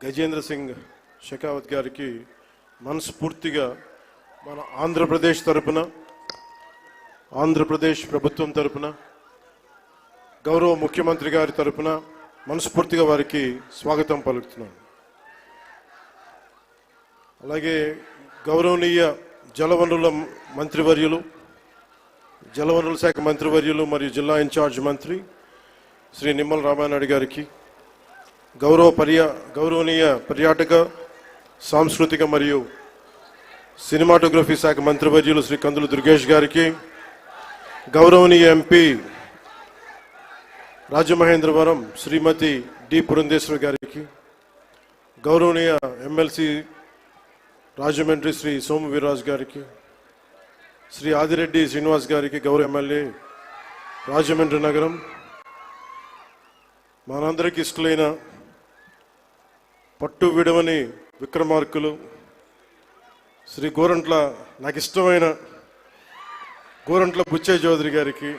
గజేంద్ర సింగ్ షెకావత్ గారికి మనస్ఫూర్తిగా మన ఆంధ్రప్రదేశ్ తరపున, ఆంధ్రప్రదేశ్ ప్రభుత్వం తరపున, గౌరవ ముఖ్యమంత్రి గారి తరపున మనస్ఫూర్తిగా వారికి స్వాగతం పలుకుతున్నాను. అలాగే గౌరవనీయ జలవనరుల మంత్రివర్యులు, జలవనరుల శాఖ మంత్రివర్యులు మరియు జిల్లా ఇన్ఛార్జ్ మంత్రి శ్రీ నిమ్మల రామానాయుడు గారికి, గౌరవనీయ పర్యాటక, సాంస్కృతిక మరియు సినిమాటోగ్రఫీ శాఖ మంత్రివర్యులు శ్రీ కందులు దుర్గేష్ గారికి, గౌరవనీయ ఎంపీ రాజమహేంద్రవరం శ్రీమతి డి పురంధేశ్వరి గారికి, గౌరవనీయ ఎమ్మెల్సీ రాజమండ్రి శ్రీ సోము వీర్రాజు గారికి, శ్రీ ఆదిరెడ్డి శ్రీనివాస్ గారికి, గౌరవ ఎమ్మెల్యే రాజమండ్రి నగరం, మనందరికీ ఇష్టలైన పట్టు విడవని విక్రమార్కులు శ్రీ గోరంట్ల, నాకు ఇష్టమైన గోరంట్ల బుచ్చయ్య చౌదరి గారికి,